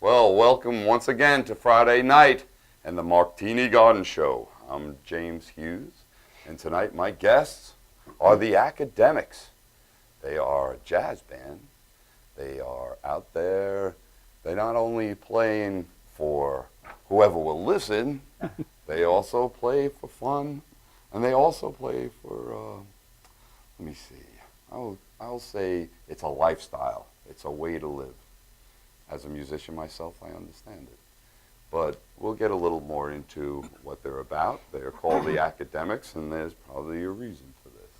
Well, welcome once again to Friday night and the Martini Garden Show. I'm James Hughes, and tonight my guests are the Academics. They are a jazz band. They are out there. They're not only playing for whoever will listen, they also play for fun, and they also play for, let me see, I'll say it's a lifestyle. It's a way to live. As a musician myself, I understand it. But we'll get a little more into what they're about. They're called the Academics, and there's probably a reason for this.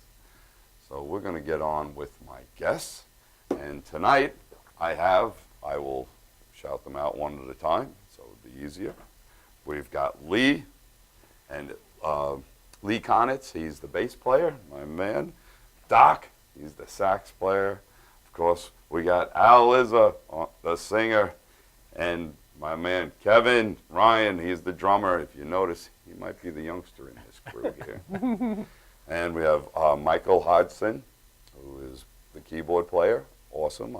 So we're going to get on with my guests. And tonight, I will shout them out one at a time, so it'll be easier. We've got Lee, and Lee Konitz, he's the bass player, my man. Doc, he's the sax player. Of course, we got Al Izza, the singer, and my man Kevin Ryan, he's the drummer. If you notice, he might be the youngster in this crew here. And we have Michael Hodgson, who is the keyboard player. Awesome.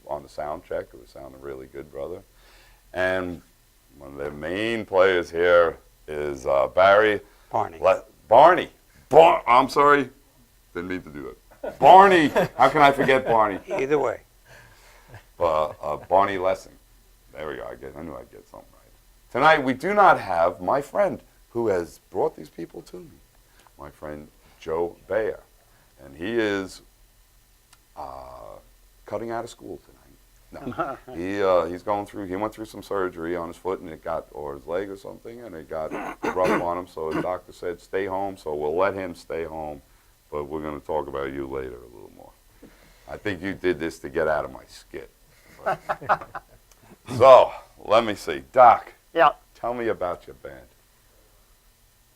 On the sound check, it was sounding really good, brother. And one of the main players here is Barry. Barney. I'm sorry. Didn't mean to do it. Barney. How can I forget Barney? Either way. Barney Lessing. There we go. I knew I'd get something right. Tonight we do not have my friend who has brought these people to me. My friend Joe Bayer, and he is cutting out of school tonight. No, he's going through. He went through some surgery on his foot, and or his leg or something, and it got rough on him. So the doctor said, "Stay home." So we'll let him stay home. But we're going to talk about you later a little more. I think you did this to get out of my skit. So, let me see. Doc, tell me about your band.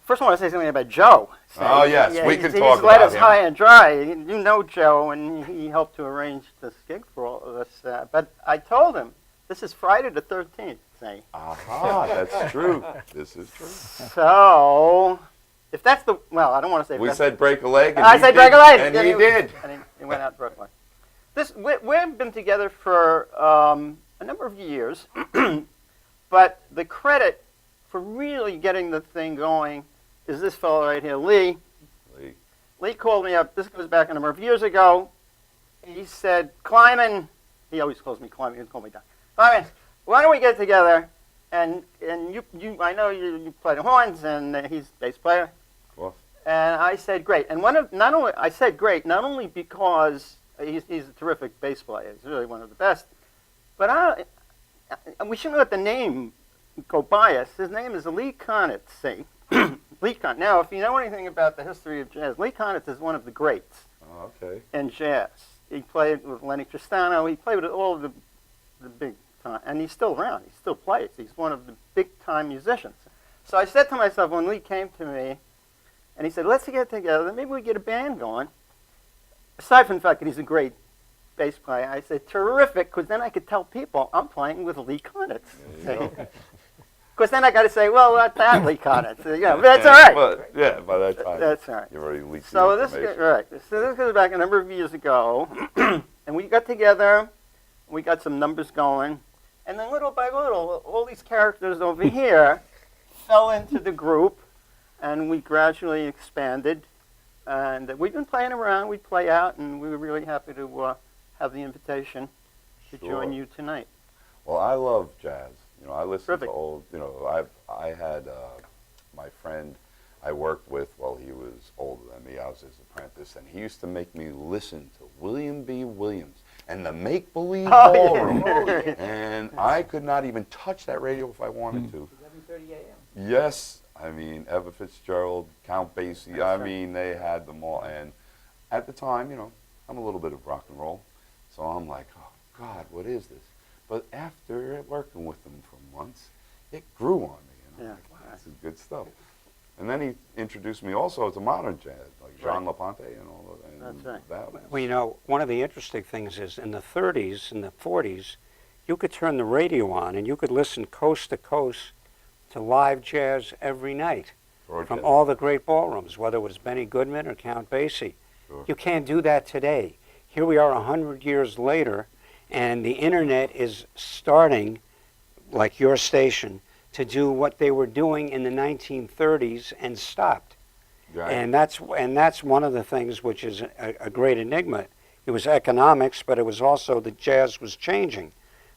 First, I want to say something about Joe. Oh, yes, we can talk about him. He's let us high and dry. You know Joe, and he helped to arrange this gig for all of us. But I told him, this is Friday the 13th, say. Aha, that's true. This is true. So... if that's the, well, I don't want to say. We said break a leg. And I said break a leg. And he did. And he went out and broke a leg. We've been together for a number of years, but the credit for really getting the thing going is this fellow right here, Lee. Lee called me up. This goes back a number of years ago. He said, Kleiman, he always calls me Kleiman. He doesn't call me Doc. Kleiman, why don't we get together? And you, I know you play the horns, and he's bass player. Cool. And I said great. And I said great not only because he's a terrific bass player, he's really one of the best, but we shouldn't let the name go by us. His name is Lee Konitz. See, Lee Konitz. Now, if you know anything about the history of jazz, Lee Konitz is one of the greats. Oh, okay. In jazz. He played with Lenny Tristano. He played with all of the big. And he's still around. He still plays. He's one of the big-time musicians. So I said to myself when Lee came to me, and he said, let's get together. Maybe we get a band going. Aside from the fact that he's a great bass player, I said, terrific, because then I could tell people I'm playing with Lee Konitz. Because then I got to say, well, that's that Lee Konitz. But that's all right. But, by that time, that's all right. You've already leaked So the information. So this goes back a number of years ago, and we got together. We got some numbers going. And then little by little, all these characters over here fell into the group, and we gradually expanded. And we've been playing around. We play out, and we were really happy to have the invitation to join you tonight. Well, I love jazz. You know, I listen Terrific. to old. You know, I had my friend I worked with while he was older than me. I was his apprentice, and he used to make me listen to William B. Williams and the Make-Believe Ballroom. Yeah. And I could not even touch that radio if I wanted to. 11:30 a.m. Yes, I mean, Eva Fitzgerald, Count Basie, I mean, they had them all. And at the time, you know, I'm a little bit of rock and roll, so I'm like, oh, God, what is this? But after working with them for months, it grew on me. And I'm like, wow, this is good stuff. And then he introduced me also to modern jazz, like Jean LaPonte and all of that. That's right. That was, Well, you know, one of the interesting things is in the 30s and the 40s, you could turn the radio on and you could listen coast to coast to live jazz every night from all the great ballrooms, whether it was Benny Goodman or Count Basie. Sure. You can't do that today. Here we are 100 years later, and the internet is starting like your station, to do what they were doing in the 1930s and stopped. Right. And that's one of the things which is a great enigma. It was economics, but it was also that jazz was changing.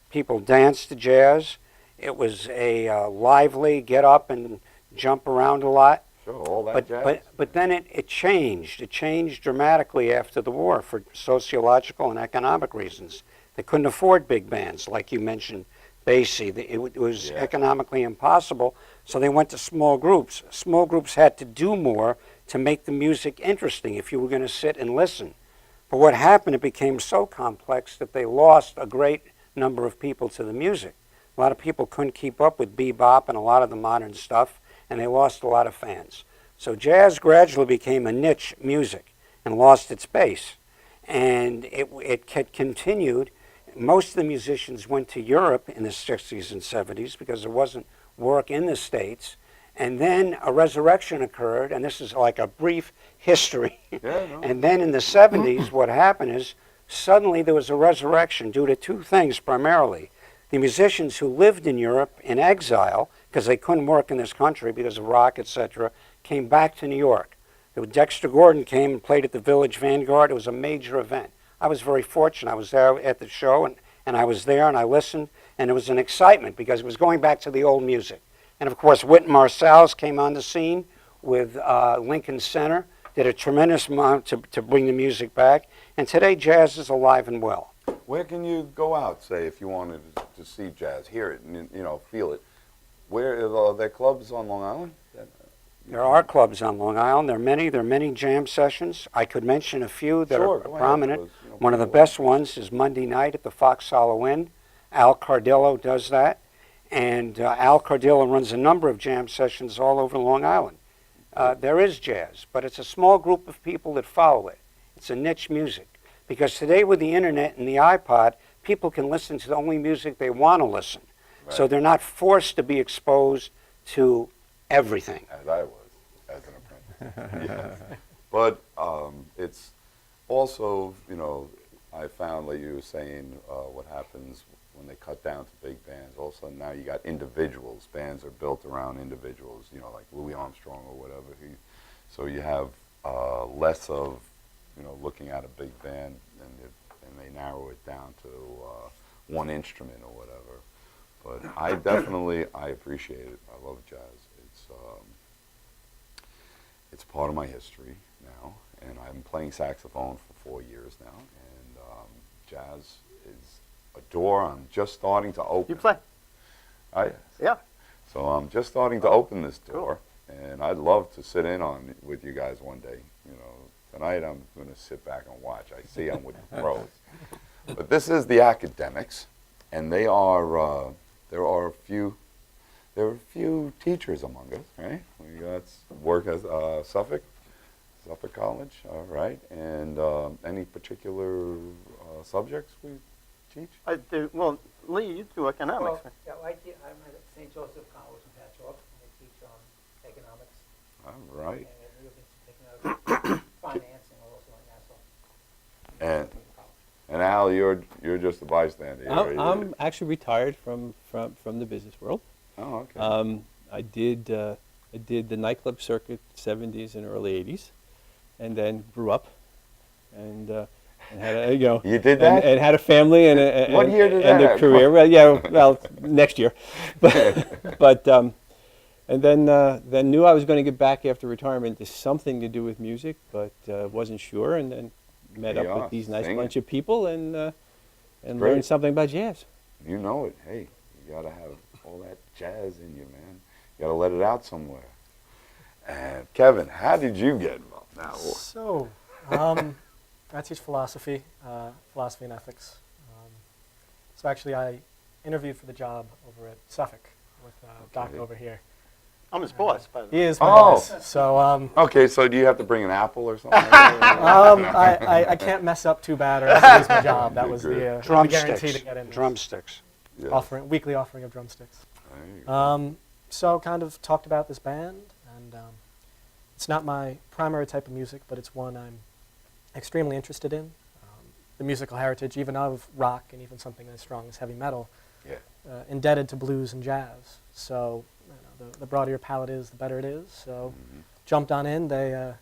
People danced to jazz. It was a lively get up and jump around a lot. Sure, all that jazz. But then it changed. It changed dramatically after the war for sociological and economic reasons. They couldn't afford big bands, like you mentioned, Basie. It was economically impossible, so they went to small groups. Small groups had to do more to make the music interesting if you were going to sit and listen. But what happened, it became so complex that they lost a great number of people to the music. A lot of people couldn't keep up with bebop and a lot of the modern stuff, and they lost a lot of fans. So jazz gradually became a niche music and lost its base. And it continued. Most of the musicians went to Europe in the 60s and 70s because there wasn't work in the States. And then a resurrection occurred, and this is like a brief history. And then in the 70s, what happened is suddenly there was a resurrection due to two things primarily. The musicians who lived in Europe in exile, because they couldn't work in this country because of rock, etc., came back to New York. Dexter Gordon came and played at the Village Vanguard. It was a major event. I was very fortunate. I was there at the show, and I was there, and I listened, and it was an excitement because it was going back to the old music. And, of course, Wynton Marsalis came on the scene with Lincoln Center, did a tremendous amount to bring the music back, and today jazz is alive and well. Where can you go out, say, if you wanted to see jazz, hear it, and, feel it? Where are there clubs on Long Island? There are clubs on Long Island. There are many jam sessions. I could mention a few that are prominent. One of the best ones is Monday night at the Fox Hollow Inn. Al Cardillo does that. And Al Cardillo runs a number of jam sessions all over Long Island. There is jazz, but it's a small group of people that follow it. It's a niche music. Because today with the internet and the iPod, people can listen to the only music they want to listen. Right. So they're not forced to be exposed to everything. As I was, as an apprentice. Yes. But it's also, I found, like you were saying, what happens when they cut down to big bands. Also, now you got individuals. Bands are built around individuals, like Louis Armstrong or whatever. So you have less of, looking at a big band, and they narrow it down to one instrument or whatever. But I appreciate it. I love jazz. It's part of my history now, and I've been playing saxophone for 4 years now, and jazz is a door I'm just starting to open. You play? Yeah. So I'm just starting to open this door, and I'd love to sit in on with you guys one day. Tonight I'm going to sit back and watch. I see I'm with the pros. But this is the academics, and they are there are a few teachers among us, right? We got work at Suffolk College, all right. And any particular subjects we teach? I do. Well, Lee, you do economics. Well, yeah, I'm at St. Joseph College in Patchogue, and I teach economics. All right. And we've been taking out financing also at Nassau. And Al, you're just a bystander. I'm actually retired from the business world. Oh, okay. I did the nightclub circuit 70s and early 80s, and then grew up, and had a, You did that? and had a family and What year did and that a career. Well, next year, but and then knew I was going to get back after retirement to something to do with music, but wasn't sure, and then met up with these nice bunch of people and learned something about jazz. You know it. Hey, you got to have all that jazz in you, man. You got to let it out somewhere. And Kevin, how did you get involved? Now, So, I teach philosophy and ethics. So actually, I interviewed for the job over at Suffolk with Doc over here. I'm his boss, by the way. He is my boss. So, okay, so do you have to bring an apple or something? I can't mess up too bad or else lose my job. That was the guarantee to get in. Drumsticks. Yes. Weekly offering of drumsticks. There you go. So kind of talked about this band, and it's not my primary type of music, but it's one I'm extremely interested in. The musical heritage, even of rock and even something as strong as heavy metal, Yeah. indebted to blues and jazz. So the broader your palette is, the better it is. So jumped on in. They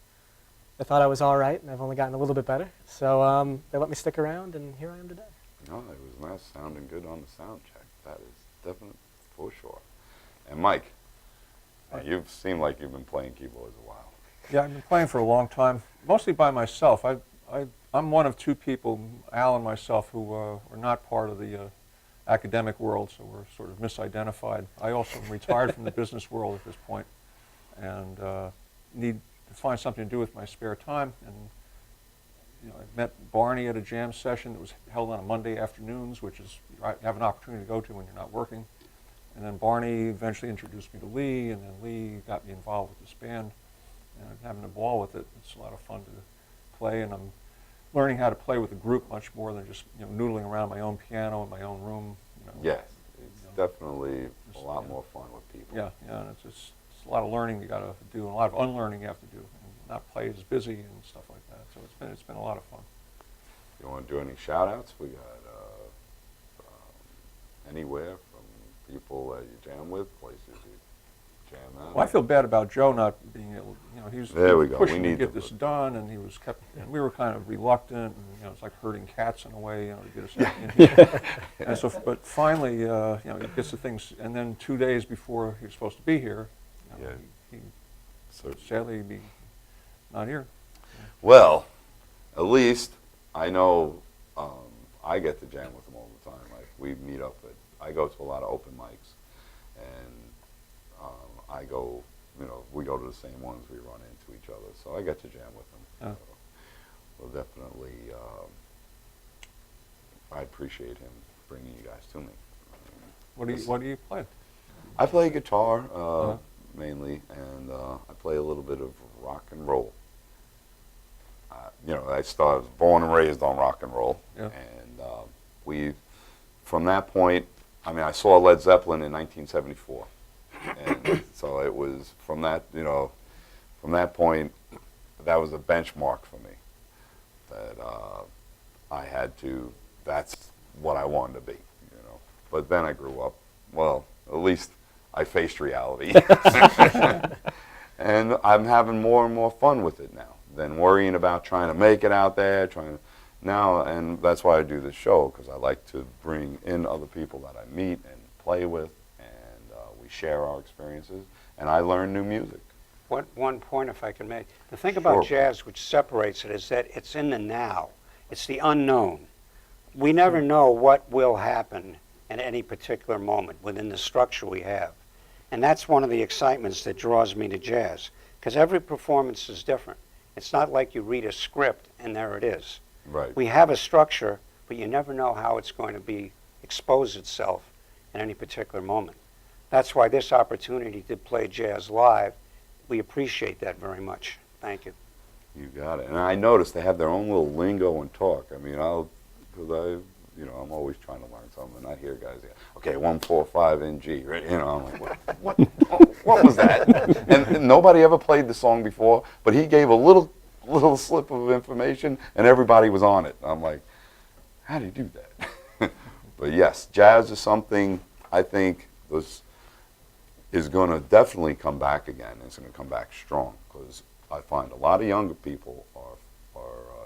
thought I was all right, and I've only gotten a little bit better. So they let me stick around, and here I am today. No, it was nice sounding good on the sound check. That is definite for sure. And Mike, you seem like you've been playing keyboards a while. Yeah, I've been playing for a long time, mostly by myself. I'm one of two people, Al and myself, who are not part of the academic world, so we're sort of misidentified. I also am retired from the business world at this point, and need to find something to do with my spare time. And I met Barney at a jam session that was held on a Monday afternoons, which is you have an opportunity to go to when you're not working. And then Barney eventually introduced me to Lee, and then Lee got me involved with this band. And I'm having a ball with it. It's a lot of fun to play, and I'm learning how to play with a group much more than just noodling around my own piano in my own room. Yes, it's definitely a lot more fun with people. Yeah, and it's a lot of learning you got to do, and a lot of unlearning you have to do, and not play as busy and stuff like that. So it's been a lot of fun. You want to do any shout-outs? We got anywhere from people that you jam with, places you jam out. Well, I feel bad about Joe not being able. He was There we go. pushing We to need get to- this done, and and we were kind of reluctant, and it's like herding cats in a way, to get us in here. And so, but finally, he gets the things, and then 2 days before he was supposed to be here, Yeah. he So, sadly be not here. well, at least I know I get to jam with them all the time. Like we meet up I go to a lot of open mics, and I go, we go to the same ones. We run into each other, so I get to jam with them. Yeah. So we'll definitely. I appreciate him bringing you guys to me. What do you play? I play guitar Uh-huh. mainly, and I play a little bit of rock and roll. I was born and raised on rock and roll, Yeah. and from that point, I saw Led Zeppelin in 1974, and so it was from that point, that was a benchmark for me. That I had to. That's what I wanted to be, But then I grew up. Well, at least I faced reality, and I'm having more and more fun with it now than worrying about trying to make it out there. And that's why I do this show, because I like to bring in other people that I meet and play with, and we share our experiences, and I learn new music. One point, if I can make. The thing about Sure. jazz, which separates it, is that it's in the now. It's the unknown. We never know what will happen at any particular moment within the structure we have. And that's one of the excitements that draws me to jazz, because every performance is different. It's not like you read a script and there it is. Right. We have a structure, but you never know how it's going to expose itself at any particular moment. That's why this opportunity to play jazz live, we appreciate that very much. Thank you. You got it. And I noticed they have their own little lingo and talk. I'm always trying to learn something. And I hear guys, okay, 1, 4, 5 in G, right? I'm like, what was that? And nobody ever played the song before, but he gave a little slip of information, and everybody was on it. I'm like, how do you do that? But yes, jazz is something I think is going to definitely come back again. It's going to come back strong, because I find a lot of younger people are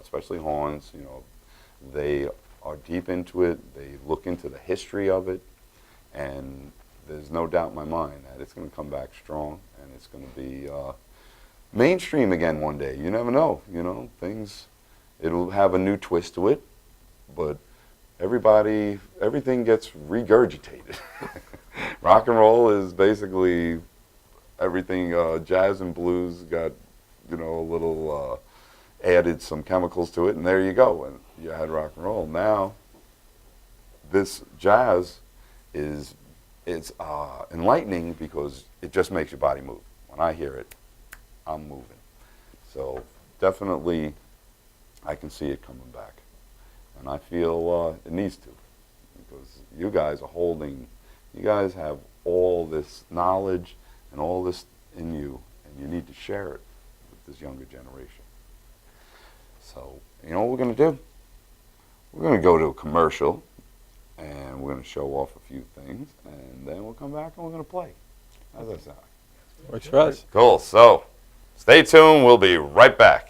especially horns, they are deep into it. They look into the history of it, and there's no doubt in my mind that it's going to come back strong, and it's going to be mainstream again one day. You never know. It'll have a new twist to it, but everything gets regurgitated. Rock and roll is basically everything. Jazz and blues got, a little added some chemicals to it, and there you go. And you had rock and roll. Now, this jazz it's enlightening, because it just makes your body move. When I hear it, I'm moving. So definitely, I can see it coming back, and I feel it needs to, because you guys have all this knowledge and all this in you, and you need to share it with this younger generation. So, you know what we're going to do? We're going to go to a commercial, and we're going to show off a few things, and then we'll come back and we're going to play. How's that sound? Works for us. Cool. So, stay tuned. We'll be right back.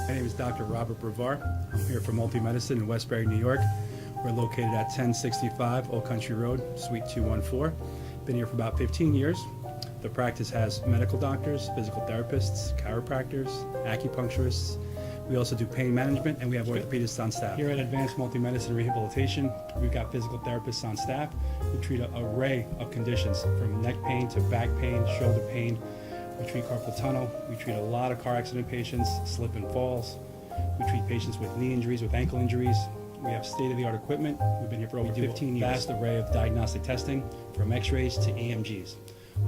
My name is Dr. Robert Brevard. I'm here for Multi-Medicine in Westbury, New York. We're located at 1065 Old Country Road, Suite 214. Been here for about 15 years. The practice has medical doctors, physical therapists, chiropractors, acupuncturists. We also do pain management, and we have orthopedists on staff. Here at Advanced Multi-Medicine Rehabilitation, we've got physical therapists on staff who treat an array of conditions, from neck pain to back pain, shoulder pain. We treat carpal tunnel. We treat a lot of car accident patients, slip and falls. We treat patients with knee injuries, with ankle injuries. We have state-of-the-art equipment. We've been here for over 15 years. Vast array of diagnostic testing, from x-rays to EMGs.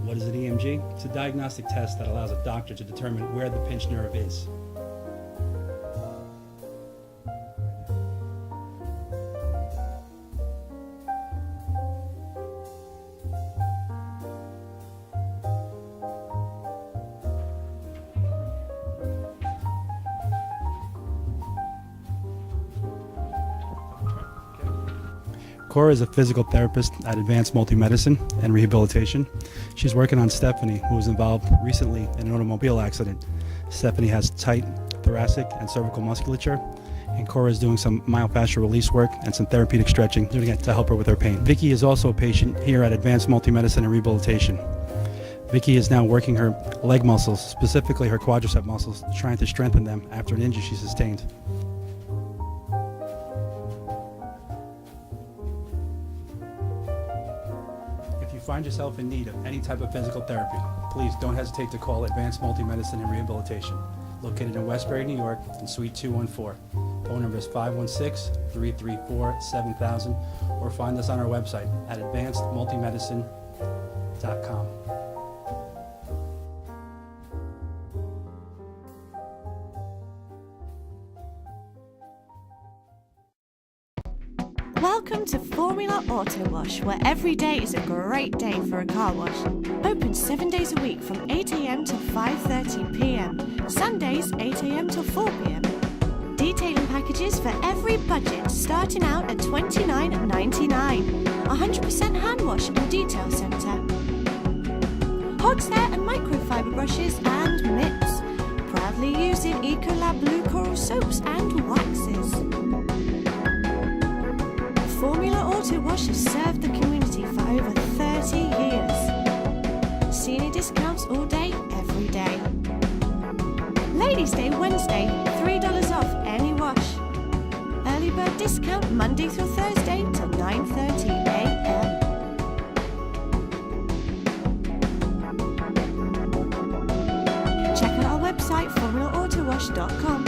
What is an EMG? It's a diagnostic test that allows a doctor to determine where the pinched nerve is. Cora is a physical therapist at Advanced Multi-Medicine and Rehabilitation. She's working on Stephanie, who was involved recently in an automobile accident. Stephanie has tight thoracic and cervical musculature, and Cora is doing some myofascial release work and some therapeutic stretching, doing it to help her with her pain. Vicky is also a patient here at Advanced Multi-Medicine and Rehabilitation. Vicky is now working her leg muscles, specifically her quadricep muscles, trying to strengthen them after an injury she sustained. If you find yourself in need of any type of physical therapy, please don't hesitate to call Advanced Multi-Medicine and Rehabilitation, located in Westbury, New York, in Suite 214. Phone number is 516-334-7000, or find us on our website at advancedmultimedicine.com. Welcome to Formula Auto Wash, where every day is a great day for a car wash. Open 7 days a week from 8 a.m. till 5:30 p.m. Sundays 8 a.m. till 4 p.m. Detailing packages for every budget, starting out at $29.99. 100% hand wash and detail centre. Hot air and microfiber brushes and mitts. Proudly using Ecolab Blue Coral soaps and waxes. Formula Auto Wash has served the community for over 30 years. Senior discounts all day, every day. Ladies' Day Wednesday, $3 off any wash. Early bird discount Monday through Thursday till 9:30 a.m. Check out our website, formulaautowash.com.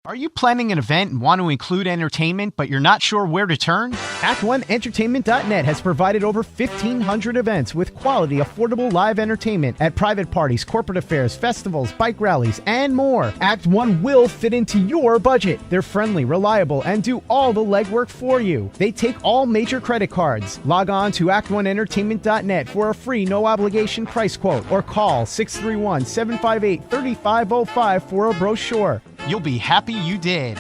Are you planning an event and want to include entertainment, but you're not sure where to turn? Act1Entertainment.net has provided over 1,500 events with quality, affordable live entertainment at private parties, corporate affairs, festivals, bike rallies, and more. Act 1 will fit into your budget. They're friendly, reliable, and do all the legwork for you. They take all major credit cards. Log on to Act1Entertainment.net for a free, no-obligation price quote or call 631-758-3505 for a brochure. You'll be happy you did.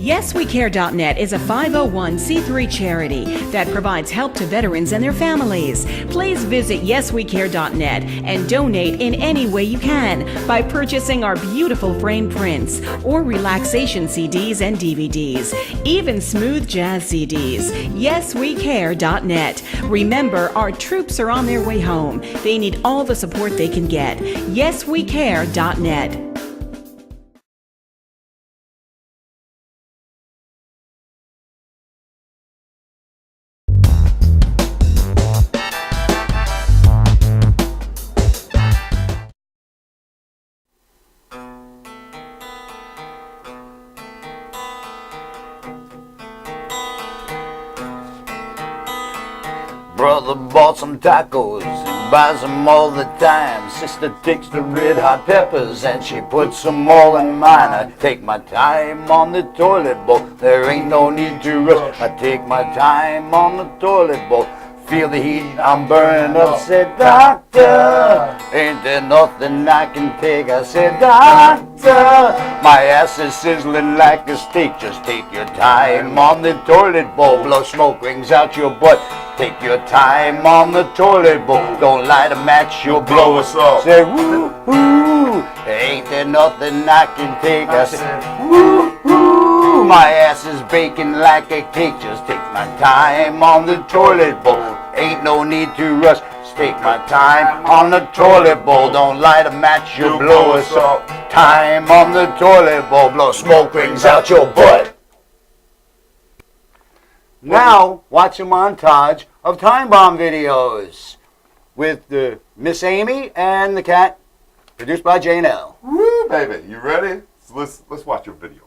YesWeCare.net is a 501c3 charity that provides help to veterans and their families. Please visit YesWeCare.net and donate in any way you can by purchasing our beautiful framed prints or relaxation CDs and DVDs, even smooth jazz CDs. YesWeCare.net. Remember, our troops are on their way home. They need all the support they can get. YesWeCare.net. Brother bought some tacos, he buys them all the time. Sister takes the red hot peppers and she puts some all in mine. I take my time on the toilet bowl, there ain't no need to rush. I take my time on the toilet bowl, feel the heat, I'm burning up. Said, doctor, ain't there nothing I can take? I said, doctor, my ass is sizzling like a steak. Just take your time on the toilet bowl, blow smoke rings out your butt. Take your time on the toilet bowl, don't light a match, you'll blow us up. Say, woo, woo, ain't there nothing I can take? I said, woo, woo, my ass is baking like a cake. Just take my time on the toilet bowl, ain't no need to rush. Just take my time on the toilet bowl, don't light a match, you'll blow us up. Time on the toilet bowl, blow smoke rings out your butt. Now, watch a montage of time bomb videos with Miss Amy and the cat, produced by Jane L. Woo, baby, you ready? So let's watch your video.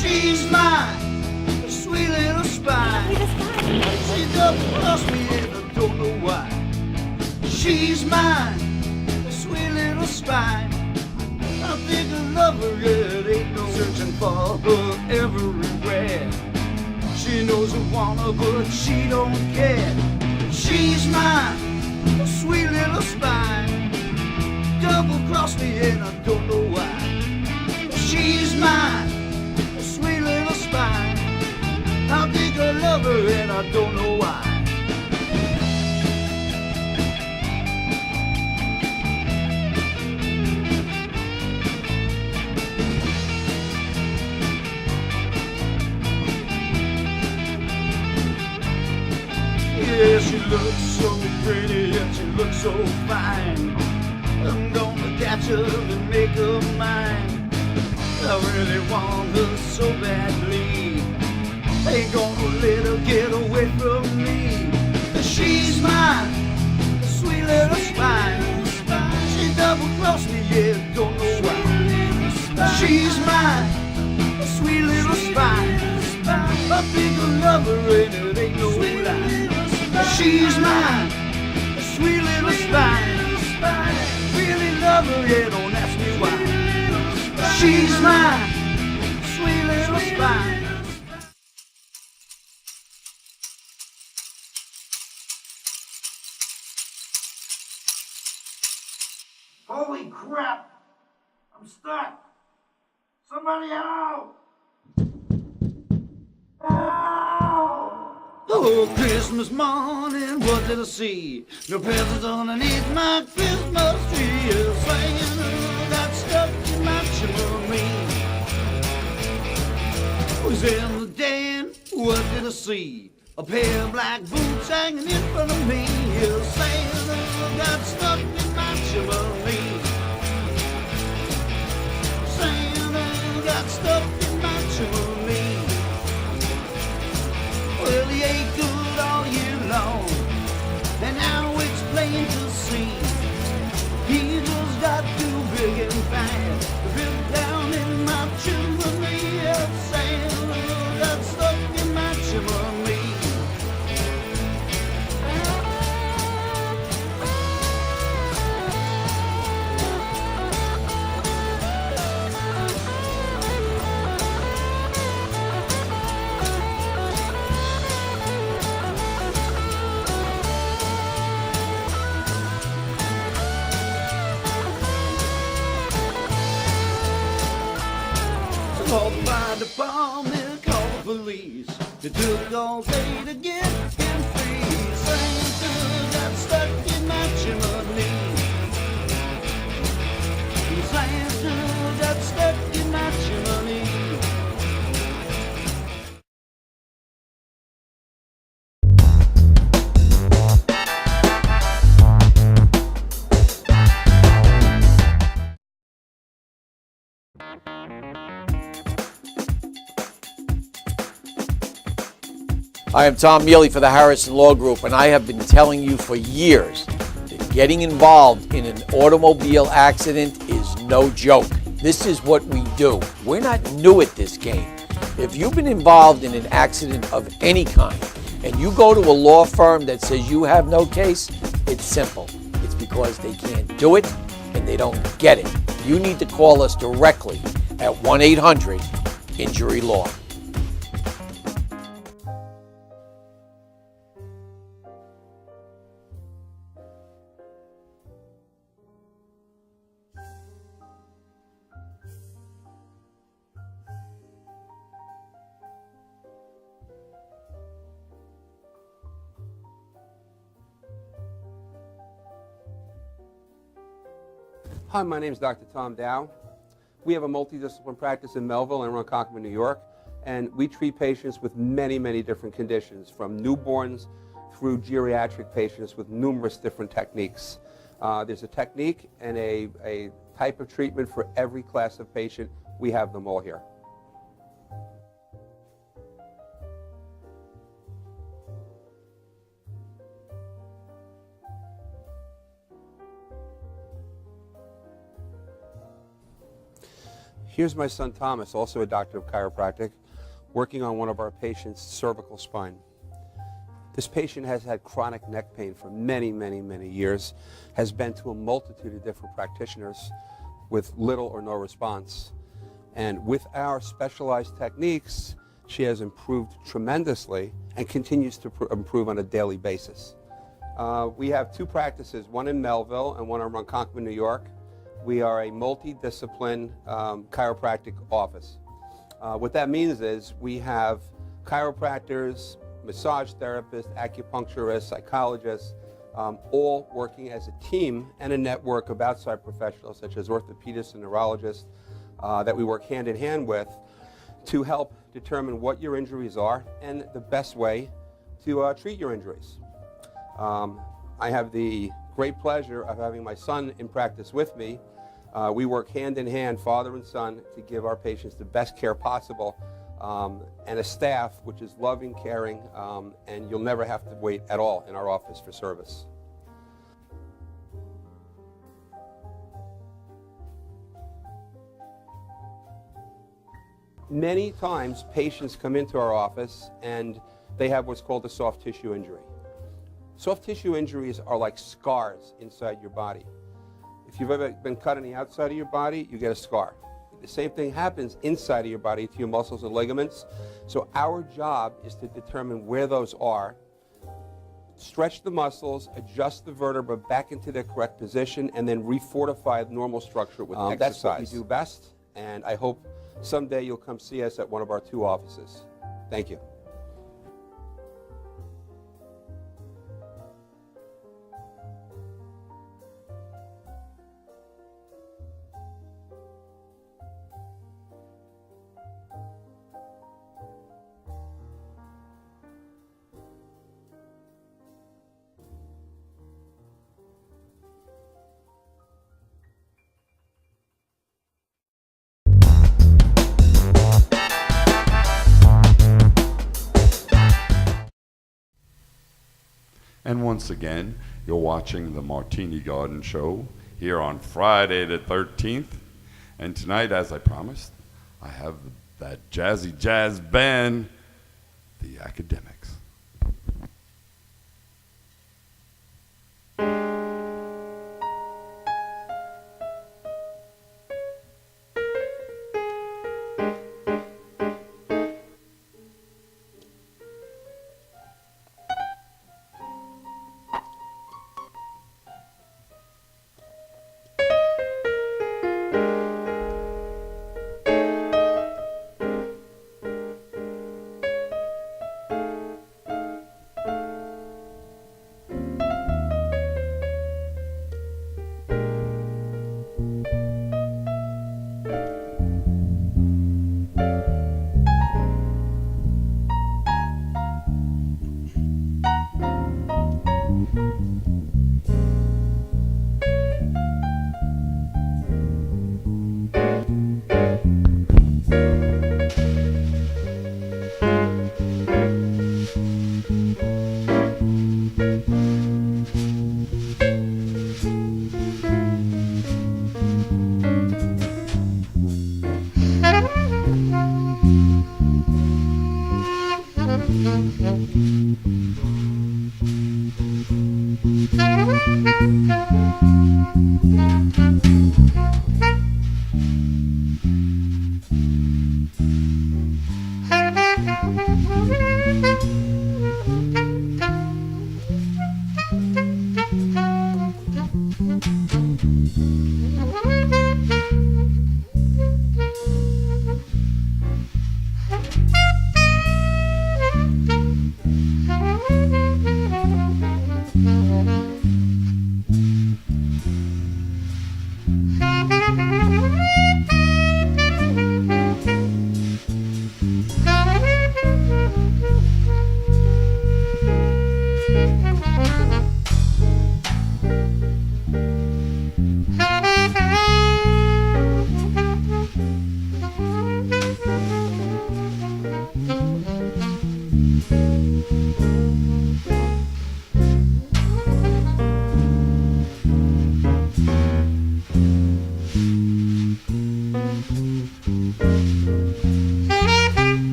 She's mine, a sweet little spine. She doesn't trust me and I don't know why. She's mine, a sweet little spine. lover, it ain't no searching for her everywhere. She knows I want her, but she don't care. She's mine, sweet little spine. Double-crossed me and I don't know why. She's mine, sweet little spine. I think I love her and I don't know why. Yeah, she looks so pretty and she looks so fine. I'm gonna catch her and make her mine. I really want her so badly. Ain't gonna let her get away from me. She's mine, sweet little spine. She double-crossed me, yeah, don't know why. She's mine, sweet little spine. I think I love her and it ain't no lie. She's mine, sweet little spine. Really love her, yeah, don't ask me why. She's mine, sweet little spine. Holy crap! I'm stuck! Somebody help! Oh, Christmas morning, what did I see? No presents underneath my Christmas tree. A Santa got stuck in my chimney. Who's in the den? What did I see? A pair of black boots hanging in front of me. A Santa got stuck in my chimney. Santa got stuck in my chimney. Well, he ain't good all year long, and now it's plain to see. He just got too big and fat to fit down in my chimney. Santa got stuck in my chimney. Called the fire department, called the police. It took all day to get him free. Santa got stuck in my chimney. Santa got stuck in my chimney. I am Tom Mealy for the Harrison Law Group, and I have been telling you for years that getting involved in an automobile accident is no joke. This is what we do. We're not new at this game. If you've been involved in an accident of any kind, and you go to a law firm that says you have no case, it's simple. It's because they can't do it and they don't get it. You need to call us directly at 1-800-INJURY-LAW. Hi, my name is Dr. Tom Dow. We have a multidisciplinary practice in Melville and Ronkonkoma, New York, and we treat patients with many, many different conditions, from newborns through geriatric patients with numerous different techniques. There's a technique and a type of treatment for every class of patient. We have them all here. Here's my son Thomas, also a doctor of chiropractic, working on one of our patients' cervical spine. This patient has had chronic neck pain for many, many, many years, has been to a multitude of different practitioners with little or no response. And with our specialized techniques, she has improved tremendously and continues to improve on a daily basis. We have two practices, one in Melville and one in Ronkonkoma, New York. We are a multidiscipline chiropractic office. What that means is we have chiropractors, massage therapists, acupuncturists, psychologists, all working as a team and a network of outside professionals such as orthopedists and neurologists that we work hand in hand with to help determine what your injuries are and the best way to treat your injuries. I have the great pleasure of having my son in practice with me. We work hand in hand, father and son, to give our patients the best care possible, and a staff which is loving, caring, and you'll never have to wait at all in our office for service. Many times patients come into our office and they have what's called a soft tissue injury. Soft tissue injuries are like scars inside your body. If you've ever been cut on the outside of your body, you get a scar. The same thing happens inside of your body to your muscles and ligaments. So our job is to determine where those are, stretch the muscles, adjust the vertebra back into their correct position, and then refortify the normal structure with exercise. That's what we do best, and I hope someday you'll come see us at one of our two offices. Thank you. And once again, you're watching the Martini Garden Show here on Friday the 13th. And tonight, as I promised, I have that jazzy jazz band, the Academics.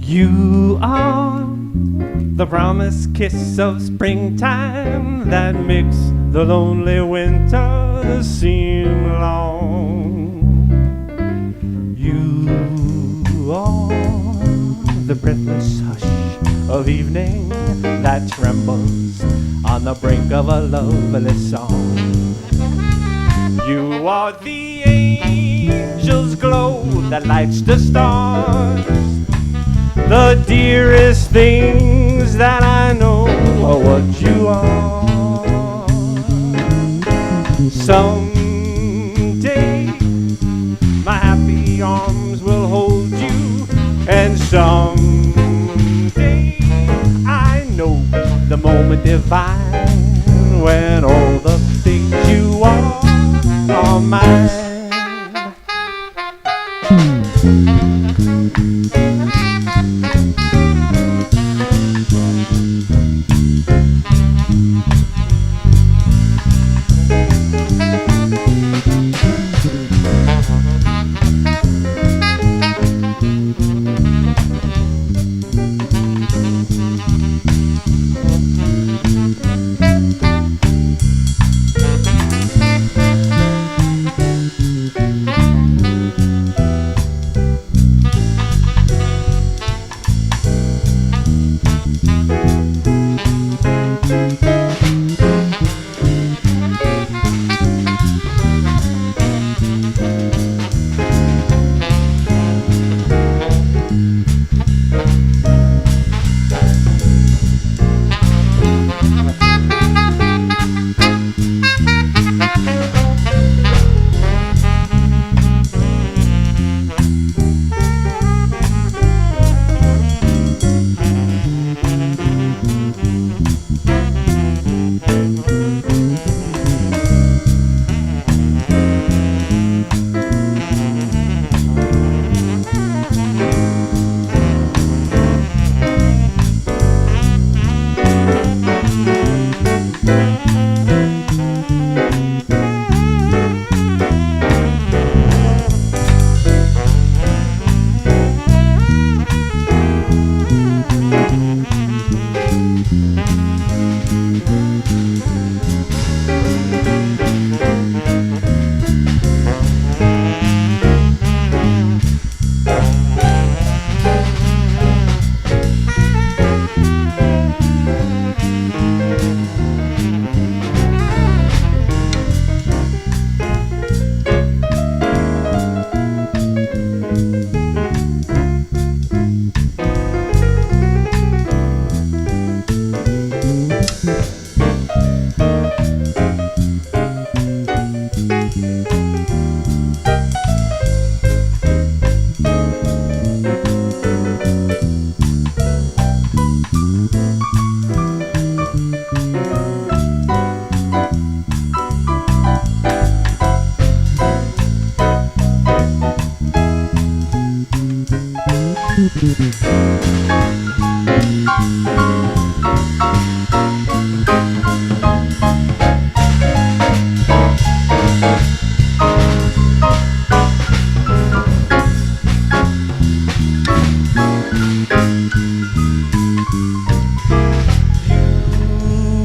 You are the promised kiss of springtime that makes the lonely winter seem long. You are the breathless hush of evening that trembles on the brink of a loveless song. You are the angel's glow that lights the stars. The dearest things that I know are what you are. Someday my happy arms will hold you, and someday I know the moment divine when all the things you are mine.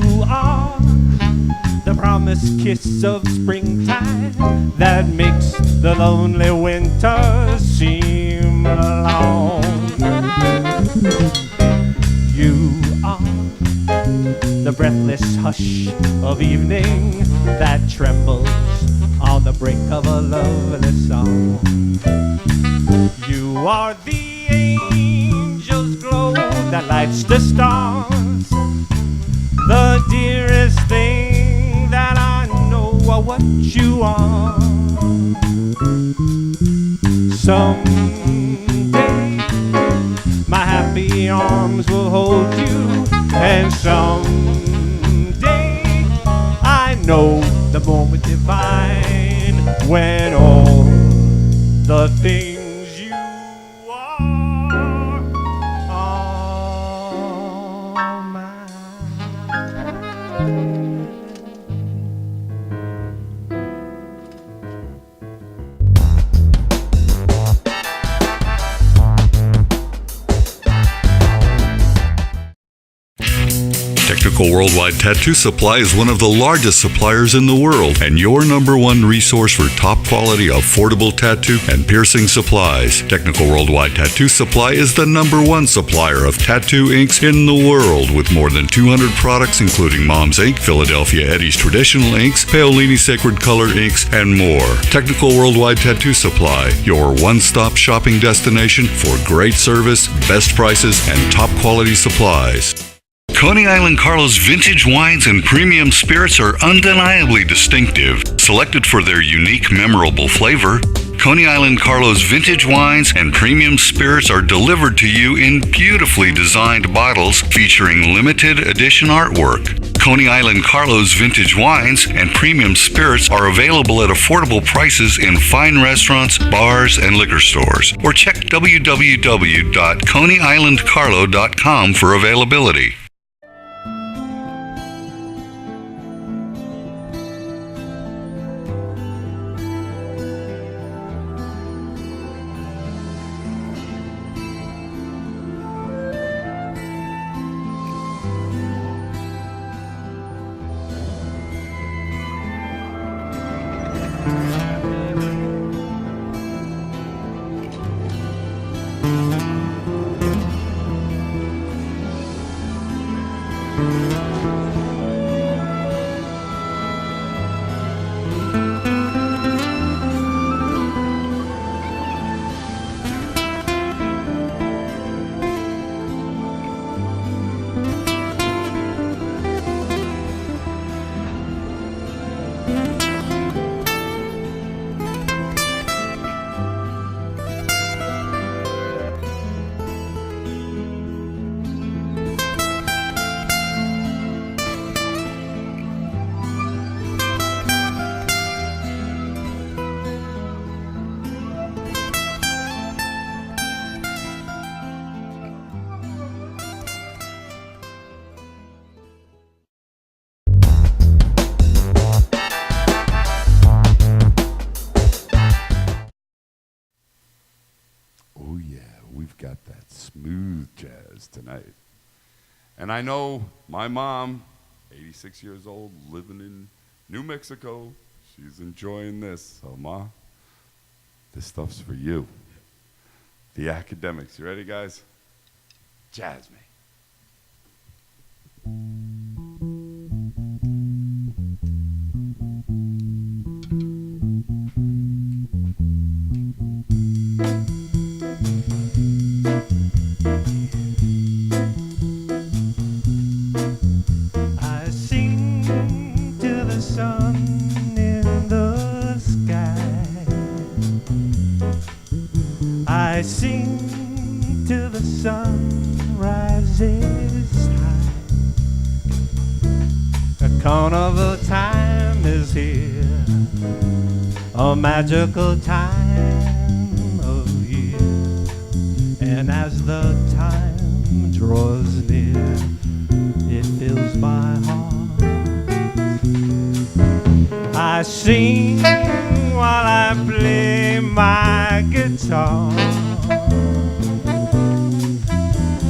You are the promised kiss of springtime that makes the lonely winter seem long. You are the breathless hush of evening that trembles on the brink of a lovely song. You are the angel's glow that lights the stars, the dearest thing that I know are what you are. Someday my happy arms will hold you, and someday I know the moment divine when all the things you are mine. Technical Worldwide Tattoo Supply is one of the largest suppliers in the world and your #1 resource for top quality, affordable tattoo and piercing supplies. Technical Worldwide Tattoo Supply is the #1 supplier of tattoo inks in the world with more than 200 products including Mom's Ink, Philadelphia Eddie's Traditional Inks, Paolini Sacred Color Inks, and more. Technical Worldwide Tattoo Supply, your one-stop shopping destination for great service, best prices, and top quality supplies. Coney Island Carlos vintage wines and premium spirits are undeniably distinctive, selected for their unique, memorable flavor. Coney Island Carlos vintage wines and premium spirits are delivered to you in beautifully designed bottles featuring limited edition artwork. Coney Island Carlos vintage wines and premium spirits are available at affordable prices in fine restaurants, bars, and liquor stores. Or check www.coneyislandcarlo.com for availability. Oh yeah, we've got that smooth jazz tonight. And I know my mom, 86 years old, living in New Mexico, she's enjoying this. So Ma, this stuff's for you. The Academics. You ready, guys? Jazz me. I sing to the sun in the sky. I sing till the sun rises high. A carnival time is here, a magical time of year. And as the time draws near, it fills my heart. I sing while I play my guitar.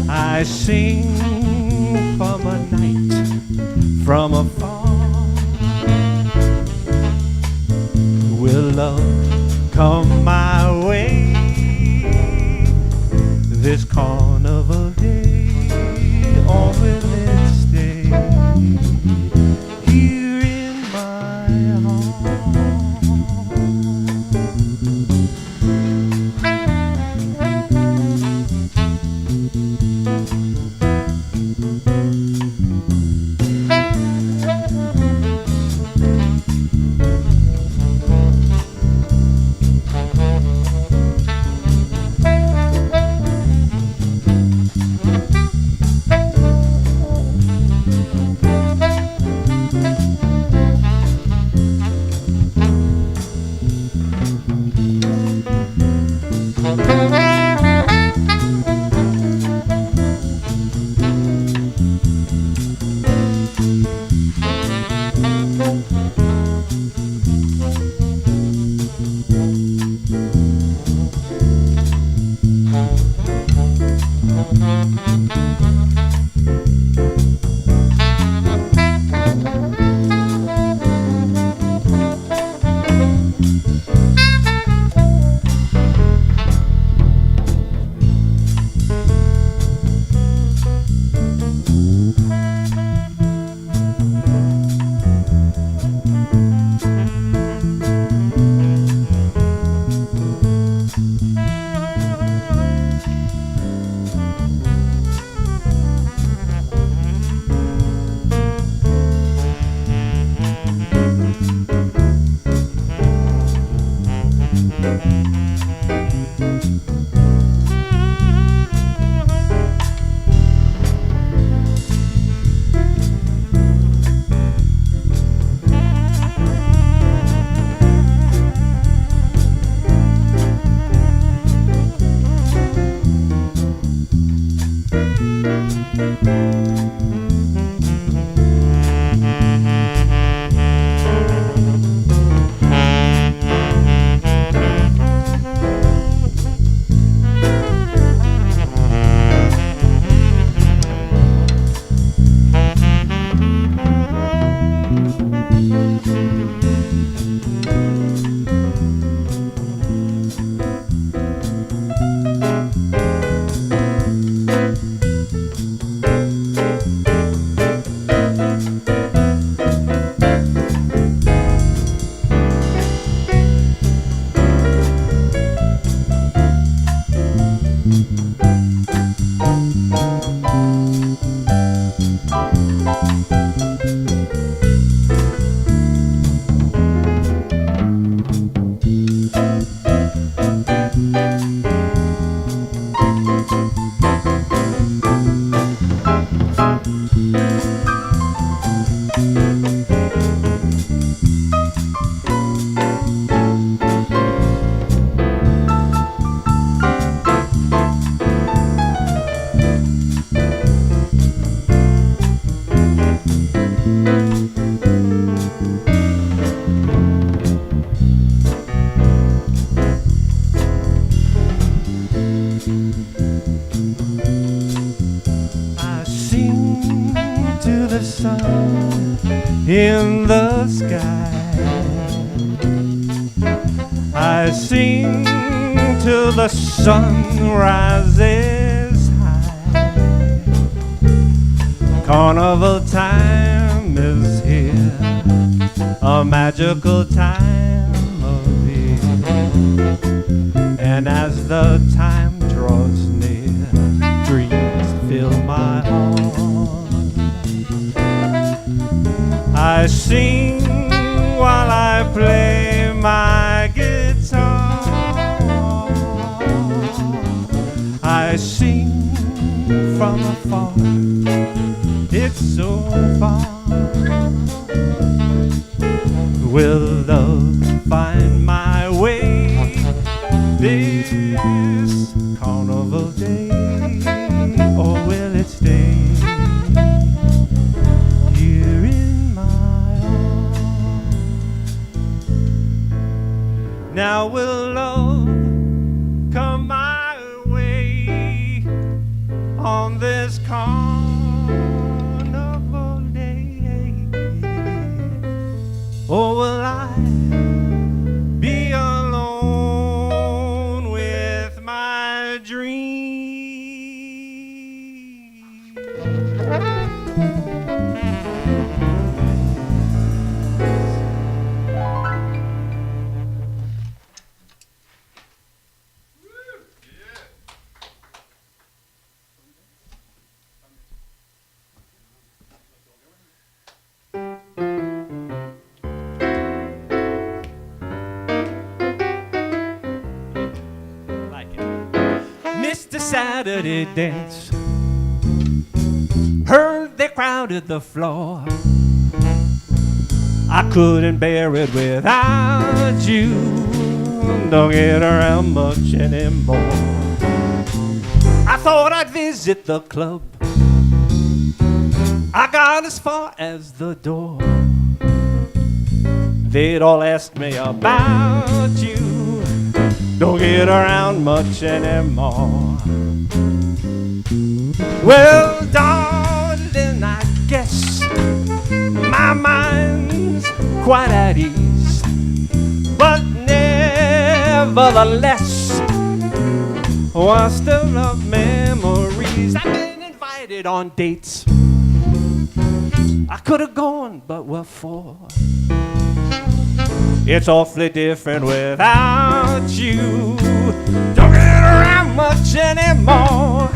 I sing from a night from afar. Will love come my way this carnival day, or will it stay here in my in the sky. I sing till the sun rises high. Carnival time is here, a magical time of year. And as the time draws near, dreams fill my heart. I sing while I play my guitar. I sing from afar. It's so far. Will love find my way this carnival day, or will it stay here in my arms? Now will love come my way on this carnival day, or will I be alone with my dream? Mr. Saturday Dance, heard they crowded the floor. I couldn't bear it without you. Don't get around much anymore. I thought I'd visit the club. I got as far as the door. They'd all ask me about you. Don't get around much anymore. Well, darling, I guess my mind's quite at ease, but nevertheless, I still love memories. I've been invited on dates. I could have gone, but what for? It's awfully different without you. Don't get around much anymore.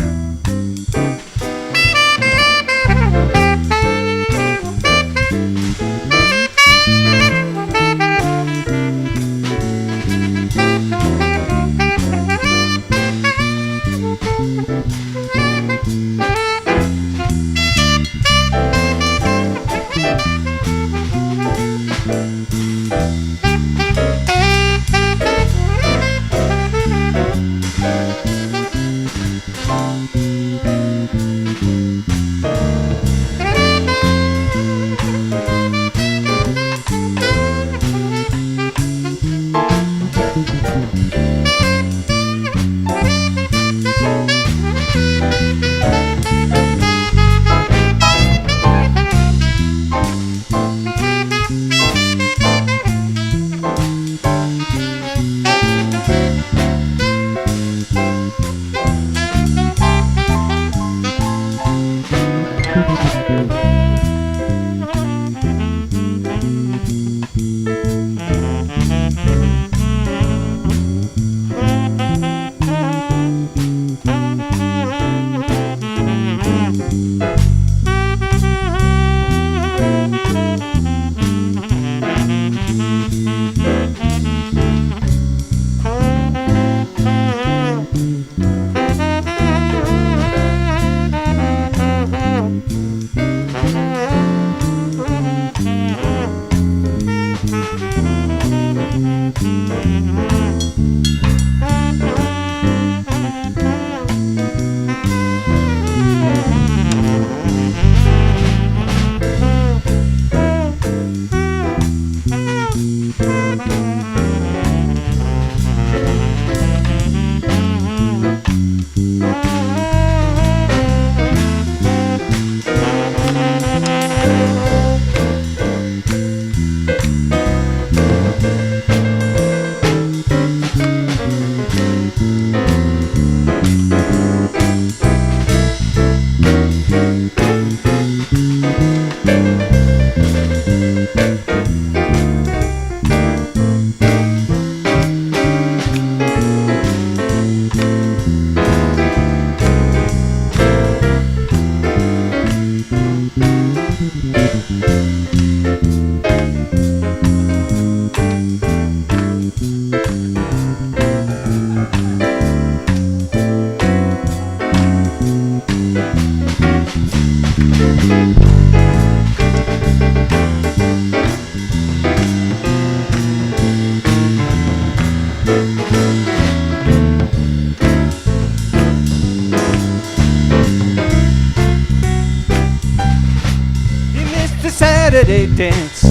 the Saturday dance.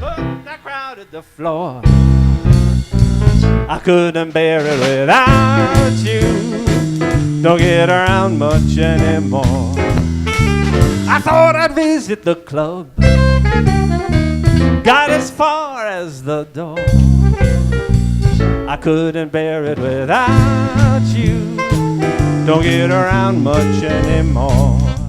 Oh, that crowded the floor. I couldn't bear it without you. Don't get around much anymore. I thought I'd visit the club. Got as far as the door. I couldn't bear it without you. Don't get around much anymore.